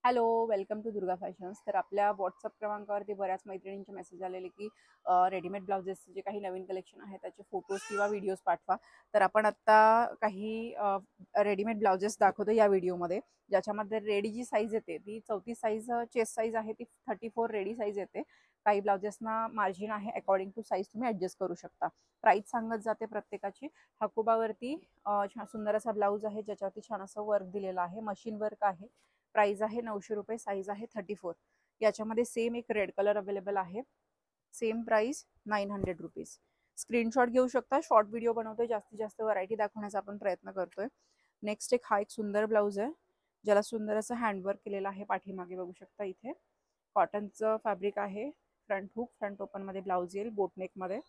Hello, welcome to Durga fashions. तर आपल्या WhatsApp क्रमांकावरती बऱ्याच मैत्रिणींचे मेसेज आलेले की रेडीमेड ब्लाउजेसचे जे काही नवीन कलेक्शन आहे त्याचे फोटोज किंवा व्हिडिओज पाठवा. तर आपण आत्ता काही रेडीमेड ब्लाउजेस दाखवतो या व्हिडिओमध्ये, ज्याच्यामध्ये रेडी जी साईज येते ती 34 साईज चेस्ट साईज आहे, ती 34 रेडी साईज येते. काही ब्लाउजेसना मार्जिन आहे, अकॉर्डिंग टू साईज तुम्ही ॲडजस्ट करू शकता. प्राईस सांगत जाते प्रत्येकाची. हकोबावरती सुंदर असा ब्लाऊज आहे, ज्याच्यावरती छान असं वर्क दिलेलं आहे, मशीन वर्क आहे. प्राइस आहे 900 रुपये, साईज आहे 34. याच्यामध्ये सेम एक रेड कलर अवेलेबल आहे, सेम प्राइस 900 रुपीज. स्क्रीनशॉट घेऊ शकता. शॉर्ट व्हिडिओ बनवतोय, जास्तीत जास्त व्हरायटी दाखवण्याचा आपण प्रयत्न करतोय. नेक्स्ट हा एक सुंदर ब्लाऊज आहे, ज्याला सुंदर असं हँडवर्क केलेलं आहे. पाठीमागे बघू शकता, इथे कॉटनचं फॅब्रिक आहे. फ्रंट हुक, फ्रंट ओपन मध्ये ब्लाऊज येईल, बोटनेक मध्ये.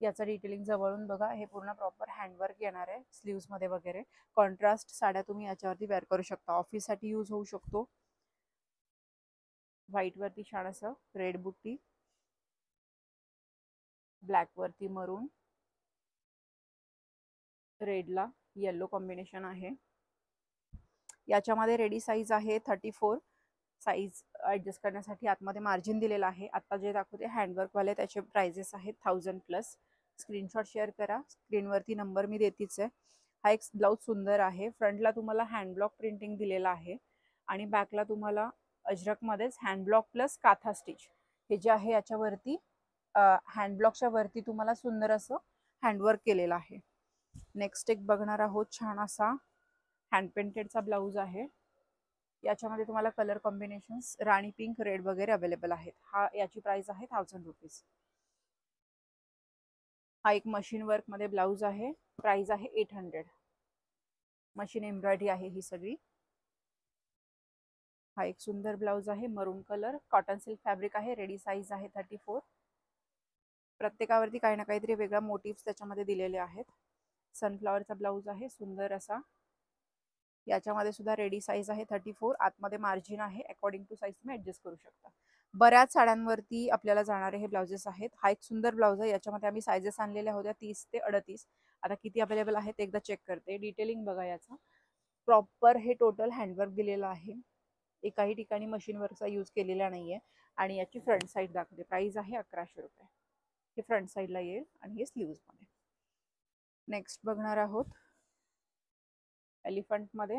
याचा डिटेलिंग जवळून बघा. हे पूर्ण प्रॉपर हँडवर्क येणार आहे स्लीव्स मध्ये वगैरे. कॉन्ट्रास्ट साड्या तुम्ही याच्यावरती वेअर करू शकता, ऑफिससाठी यूज होऊ शकतो. व्हाईट वरती छान असं रेड बुट्टी, ब्लॅक वरती मरून, रेडला येलो कॉम्बिनेशन आहे. याच्यामध्ये रेडी साईज आहे 34. साईज ॲडजस्ट करण्यासाठी आतमध्ये मार्जिन दिलेला आहे. आता जे दाखवते हँडवर्कवाले त्याचे प्राइजेस आहेत 1000+. स्क्रीनशॉट शेअर करा. स्क्रीनवरती नंबर मी देतीच आहे. हा एक ब्लाऊज सुंदर आहे. फ्रंटला तुम्हाला हँडब्लॉक प्रिंटिंग दिलेला आहे आणि बॅकला तुम्हाला अजरकमध्येच हँडब्लॉक प्लस काथा स्टिच हे जे आहे याच्यावरती हँडब्लॉकच्या वरती तुम्हाला सुंदर असं हँडवर्क केलेलं आहे. नेक्स्ट एक बघणार आहोत, छान असा हँड पेंटेडचा ब्लाऊज आहे. याच्यामध्ये तुम्हाला कलर कॉम्बिनेशन्स राणी पिंक, रेड वगैरे अवेलेबल आहेत. याची प्राइस आहे 1000 रुपीज. हा एक मशीन वर्क मध्ये ब्लाऊज आहे, प्राइस आहे 800. मशीन एम्ब्रॉयडरी आहे ही सगळी. हा एक सुंदर ब्लाऊज आहे, मरून कलर, कॉटन सिल्क फॅब्रिक आहे, रेडी साईज आहे 34. प्रत्येकावरती काही ना काहीतरी वेगळा मोटिव्स त्याच्यामध्ये दिलेले आहेत. सनफ्लॉवरचा ब्लाऊज आहे सुंदर असा. याच्यामध्ये सुद्धा रेडी साईज आहे 34. आतमध्ये मार्जिन आहे, अकॉर्डिंग टू साईज तुम्ही ऍडजस्ट करू शकता. बऱ्याच साड्यांवरती आपल्याला जाणारे हे ब्लाउजेस आहेत. हा एक सुंदर ब्लाऊज आहे, याच्यामध्ये आम्ही साईजेस आणलेल्या होत्या 30 ते 38. आता किती अवेलेबल आहेत एकदा चेक करते. डिटेलिंग बघा. याचा प्रॉपर हे टोटल हँडवर्क दिलेलं आहे, एकाही ठिकाणी मशीन वर्कचा यूज केलेला नाहीये. आणि याची फ्रंट साईड दाखवते. प्राइस आहे 1100 रुपये. हे फ्रंट साईडला येईल आणि हे स्लीव्स मध्ये. नेक्स्ट बघणार आहोत एलिफंट मध्ये.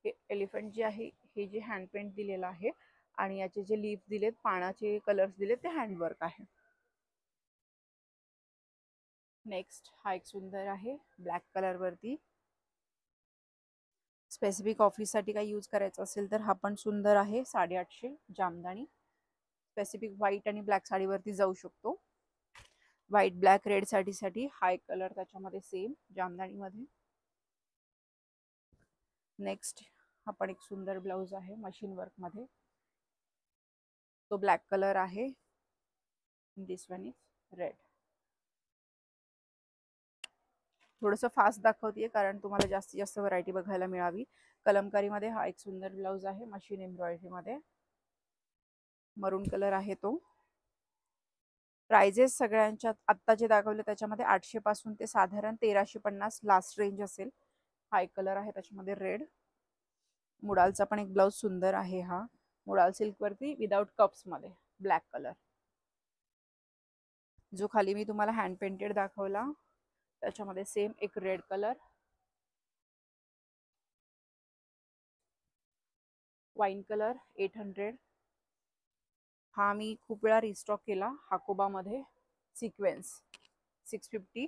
हे एलिफंट जे आहे हे जे हँड पेंट दिलेलं आहे आणि याचे जे लीफ दिलेत, पानाचे कलर्स दिलेत, ते हँडवर्क आहे. नेक्स्ट हा एक सुंदर आहे ब्लॅक कलर वरती. स्पेसिफिक ऑफिससाठी काही यूज करायचं असेल तर हा पण सुंदर आहे. 850 जामदानी. स्पेसिफिक व्हाईट आणि ब्लॅक साडीवरती जाऊ शकतो. व्हाईट ब्लॅक रेड साडीसाठी हा एक कलर त्याच्यामध्ये सेम जामदानी मध्ये. नेक्स्ट हा पण एक सुंदर ब्लाऊज आहे मशीन वर्क मध्ये. तो ब्लॅक कलर आहे, दिस वन इज रेड. थोडंसं फास्ट दाखवते कारण तुम्हाला जास्तीत जास्त व्हरायटी बघायला मिळावी. कलमकारीमध्ये हा एक सुंदर ब्लाऊज आहे मशीन एम्ब्रॉयडरी मध्ये. मरून कलर आहे तो. प्राइजेस सगळ्यांच्या आत्ता जे दाखवले त्याच्यामध्ये 800 पासून ते साधारण 1350 लास्ट रेंज असेल. हा एक कलर आहे त्याच्यामध्ये रेड. मुडालचा पण एक ब्लाऊज सुंदर आहे. हा मुडाल सिल्क वरती विदाउट कप्स मध्ये ब्लॅक कलर. जो खाली मी तुम्हाला हँड पेंटेड दाखवला त्याच्यामध्ये सेम एक रेड कलर. Wine colour 800. हा मी खूप वेळा रिस्टॉक केला हाकोबा मध्ये, सिक्वेन्स 650.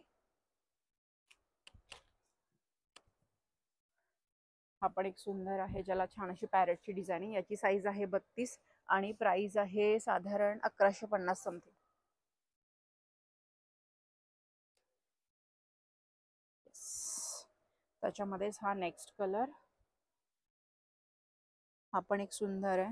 हा पण एक सुंदर आहे ज्याला छान अशी पॅरेटची डिझाईनिंग. याची साईज आहे 32 आणि प्राइस आहे साधारण 1150 समथिंग. त्याच्यामध्येच हा नेक्स्ट कलर. हा पण एक सुंदर आहे.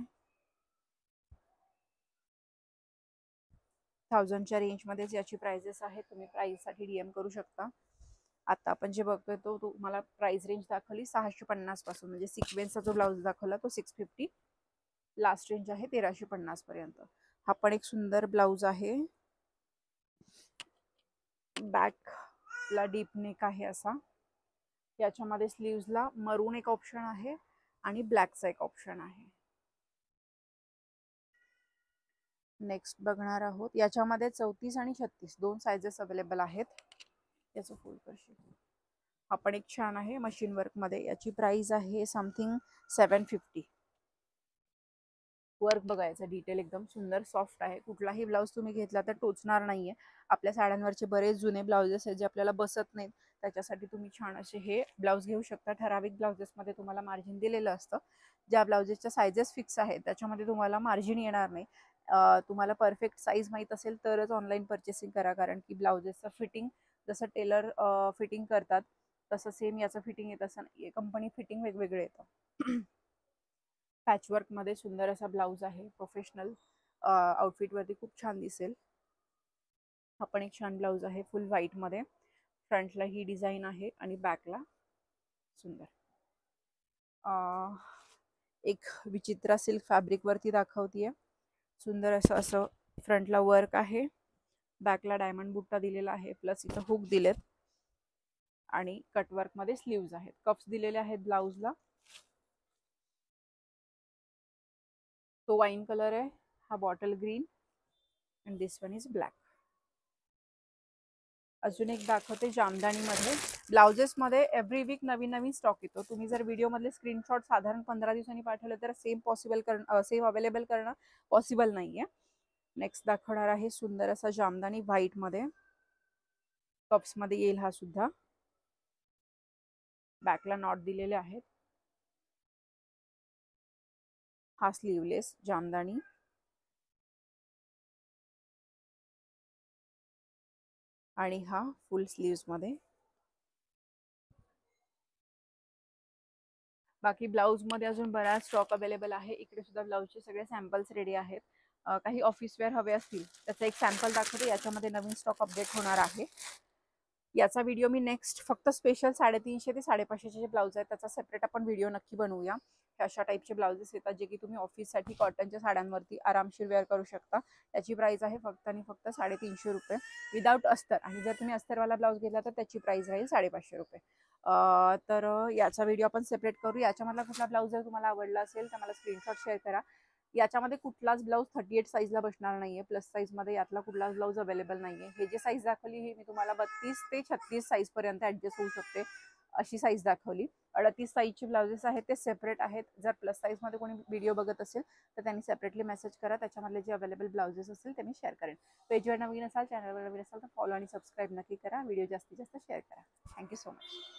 1000च्या रेंजमध्येच याची प्राइजेस आहे. तुम्ही प्राइससाठी डीएम करू शकता. आता आपण जे बघतोय तो तुम्हाला प्राइस रेंज दाखवली 650 पासून, म्हणजे सिक्वेन्सचा जो ब्लाऊज दाखवला तो 650. लास्ट रेंज आहे 1350 पर्यंत. हा पण एक सुंदर ब्लाऊज आहे. बॅकला डीप नेक आहे असा. याच्यामध्ये स्लीव्सला मरून एक ऑप्शन आहे आणि ब्लॅकचा एक ऑप्शन आहे. नेक्स्ट बघणार आहोत, याच्यामध्ये 34 आणि 36 दोन साइजेस अवेलेबल आहेत. याचं फुल करशील. हा पण एक छान आहे मशीन वर्क मध्ये. याची प्राइस आहे समथिंग 750. वर्क बघायचं डिटेल एकदम सुंदर सॉफ्ट आहे. कुठलाही ब्लाऊज तुम्ही घेतला तर टोचणार नाहीये. आपल्या साड्यांवरचे बरेच जुने ब्लाउजेस आहेत जे आपल्याला बसत नाहीत, त्याच्यासाठी तुम्ही छान असे हे ब्लाऊज घेऊ शकता. ठराविक ब्लाउजेसमध्ये तुम्हाला मार्जिन दिलेलं असतं. ज्या ब्लाउजेसच्या सायझेस फिक्स आहेत त्याच्यामध्ये तुम्हाला मार्जिन येणार नाही. तुम्हाला परफेक्ट साईज माहीत असेल तरच ऑनलाईन परचेसिंग करा, कारण की ब्लाउजेसचं फिटिंग जसं टेलर फिटिंग करतात तसं सेम याचं फिटिंग येत असं नाही. कंपनी फिटिंग वेगवेगळे येतं. पॅचवर्क मध्ये सुंदर असा ब्लाऊज आहे. प्रोफेशनल आउटफिट वरती खूप छान दिसेल. हा पण एक छान ब्लाऊज आहे फुल व्हाईट मध्ये. फ्रंटला ही डिझाईन आहे आणि बॅकला सुंदर एक विचित्र सिल्क फॅब्रिक वरती दाखवतीये. सुंदर असं फ्रंटला वर्क आहे, बॅकला डायमंड बुट्टा दिलेला आहे, प्लस इथं हुक दिलेत आणि कटवर्क मध्ये स्लीव्ज आहेत. कप्स दिलेले आहेत ब्लाऊजला. तो वाईन कलर आहे, हा bottle green and this one is black. अजून एक दाखवते जामदानी मध्ये. ब्लाउजेस मध्ये एव्हरी वीक नवीन नवीन स्टॉक येतो. तुम्ही जर व्हिडिओ मधले स्क्रीनशॉट साधारण 15 दिवसांनी पाठवले तर सेम अवेलेबल करणं पॉसिबल नाहीये. नेक्स्ट दाखवणार आहे सुंदर असा जामदानी व्हाईट मध्ये. कप्स मध्ये येईल हा सुद्धा. बॅकला नॉट दिलेले आहेत. हा स्लीवलेस जामदानी आणि हा फुल स्लीव्स मध्ये. बाकी ब्लाऊज मध्ये अजून बराच स्टॉक अवेलेबल आहे. इकडे सुद्धा ब्लाऊजचे सगळे सॅम्पल्स रेडी आहेत. काही ऑफिस वेअर हवे असतील त्याचं एक सॅम्पल दाखवते. याच्यामध्ये नवीन स्टॉक अपडेट होणार आहे. याचा व्हिडिओ मी नेक्स्ट फक्त स्पेशल 350 ते 550 जे ब्लाऊज आहेत त्याचा सेपरेट आपण व्हिडिओ नक्की बनवूया. अशा टाईपचे ब्लाउजेस येतात जे की तुम्ही ऑफिससाठी कॉटनच्या साड्यांवरती आरामशीर वेअर करू शकता. त्याची प्राइस आहे फक्त आणि फक्त 350 रुपये विदाउट अस्तर. आणि जर तुम्ही अस्तरवाला ब्लाऊज घेतला तर त्याची प्राइस राहील 550 रुपये. तर याचा व्हिडिओ आपण सेपरेट करू. याच्यामधला कुठला ब्लाऊज जर तुम्हाला आवडला असेल तर मला स्क्रीनशॉट शेअर करा. याच्यामध्ये कुठलाच ब्लाऊज 38 साईजला बसणार नाहीये. प्लस साईजमध्ये यातला कुठलाच ब्लाऊज अवेलेबल नाहीये. हे जे साईज दाखवली ही मी तुम्हाला 32 ते 36 साईज पर्यंत ऍडजस्ट होऊ शकते अशी साईज दाखवली. 38 साईजचे ब्लाउजेस आहेत ते सेपरेट आहेत. जर प्लस साईजमध्ये कोणी व्हिडिओ बघत असेल तर त्यांनी सेपरेटली मेसेज करा. त्याच्यामधले जे अवेलेबल ब्लाउजेस असतील ते मी शेअर करेन. पेजवर नवीन असाल, चॅनलवर नवीन असाल तर फॉलो आणि सबस्क्राईब नक्की करा. व्हिडिओ जास्तीत जास्त शेअर करा. Thank you so much.